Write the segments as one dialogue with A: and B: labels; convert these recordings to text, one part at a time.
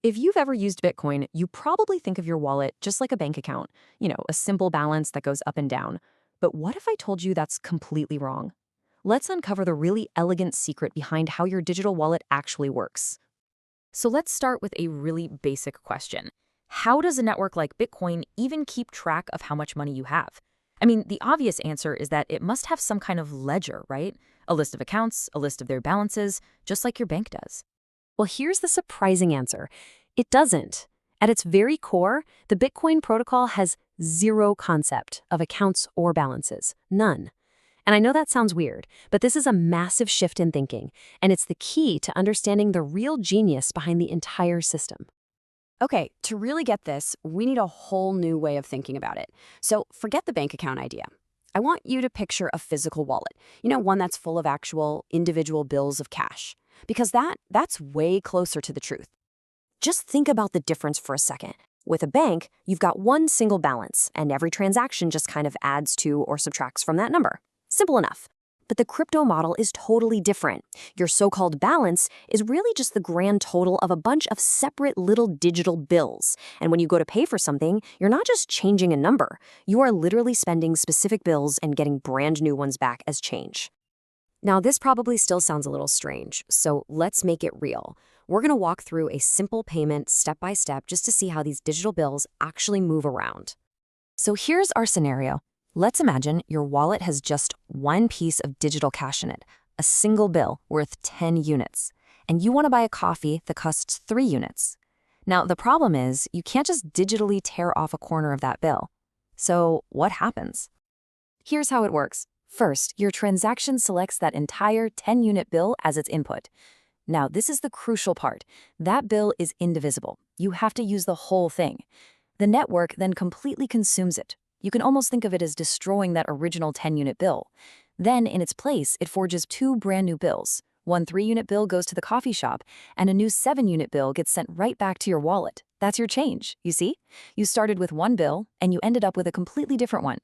A: If you've ever used Bitcoin, you probably think of your wallet just like a bank account, a simple balance that goes up and down. But what if I told you that's completely wrong? Let's uncover the really elegant secret behind how your digital wallet actually works. So let's start with a really basic question. How does a network like Bitcoin even keep track of how much money you have? I mean, the obvious answer is that it must have some kind of ledger, right? A list of accounts, a list of their balances, just like your bank does. Well, here's the surprising answer. It doesn't. At its very core, the Bitcoin protocol has zero concept of accounts or balances. None. And I know that sounds weird, but this is a massive shift in thinking, and it's the key to understanding the real genius behind the entire system.
B: Okay, to really get this, we need a whole new way of thinking about it. So forget the bank account idea. I want you to picture a physical wallet, one that's full of actual individual bills of cash. Because that's way closer to the truth.
A: Just think about the difference for a second. With a bank, you've got one single balance, and every transaction just kind of adds to or subtracts from that number. Simple enough. But the crypto model is totally different. Your so-called balance is really just the grand total of a bunch of separate little digital bills. And when you go to pay for something, you're not just changing a number. You are literally spending specific bills and getting brand new ones back as change. Now, this probably still sounds a little strange, so let's make it real. We're going to walk through a simple payment step by step just to see how these digital bills actually move around. So here's our scenario. Let's imagine your wallet has just one piece of digital cash in it, a single bill worth 10 units, and you want to buy a coffee that costs 3 units. Now, the problem is you can't just digitally tear off a corner of that bill. So what happens? Here's how it works. First, your transaction selects that entire 10-unit bill as its input. Now, this is the crucial part. That bill is indivisible. You have to use the whole thing. The network then completely consumes it. You can almost think of it as destroying that original 10-unit bill. Then, in its place, it forges 2 brand new bills. One 3-unit bill goes to the coffee shop, and a new 7-unit bill gets sent right back to your wallet. That's your change, you see? You started with one bill, and you ended up with a completely different one.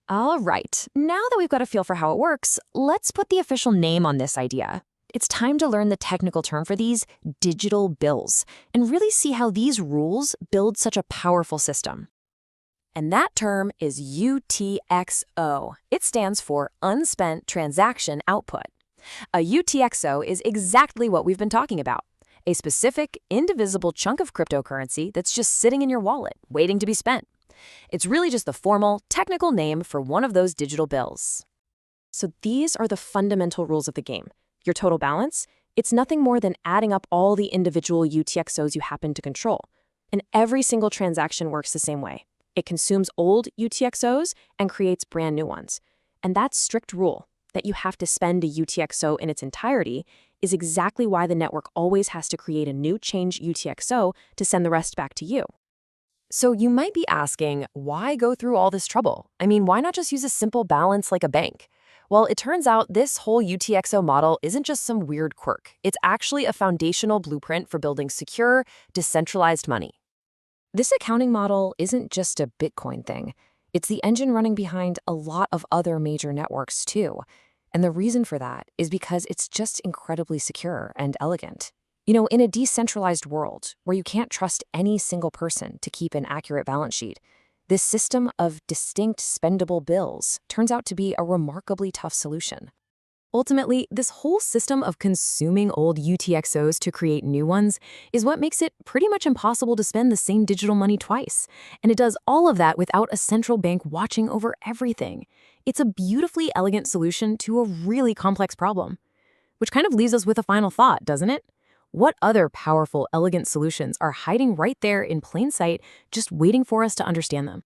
A: All right, now that we've got a feel for how it works, let's put the official name on this idea. It's time to learn the technical term for these digital bills and really see how these rules build such a powerful system. And that term is UTXO. It stands for Unspent Transaction Output. A UTXO is exactly what we've been talking about. A specific, indivisible chunk of cryptocurrency that's just sitting in your wallet, waiting to be spent. It's really just the formal, technical name for one of those digital bills. So these are the fundamental rules of the game. Your total balance, it's nothing more than adding up all the individual UTXOs you happen to control. And every single transaction works the same way. It consumes old UTXOs and creates brand new ones. And that strict rule, that you have to spend a UTXO in its entirety, is exactly why the network always has to create a new change UTXO to send the rest back to you. So you might be asking, why go through all this trouble? I mean, why not just use a simple balance like a bank? Well, it turns out this whole UTXO model isn't just some weird quirk. It's actually a foundational blueprint for building secure, decentralized money. This accounting model isn't just a Bitcoin thing. It's the engine running behind a lot of other major networks too. And the reason for that is because it's just incredibly secure and elegant. In a decentralized world where you can't trust any single person to keep an accurate balance sheet, this system of distinct spendable bills turns out to be a remarkably tough solution. Ultimately, this whole system of consuming old UTXOs to create new ones is what makes it pretty much impossible to spend the same digital money twice. And it does all of that without a central bank watching over everything. It's a beautifully elegant solution to a really complex problem. Which kind of leaves us with a final thought, doesn't it? What other powerful, elegant solutions are hiding right there in plain sight, just waiting for us to understand them?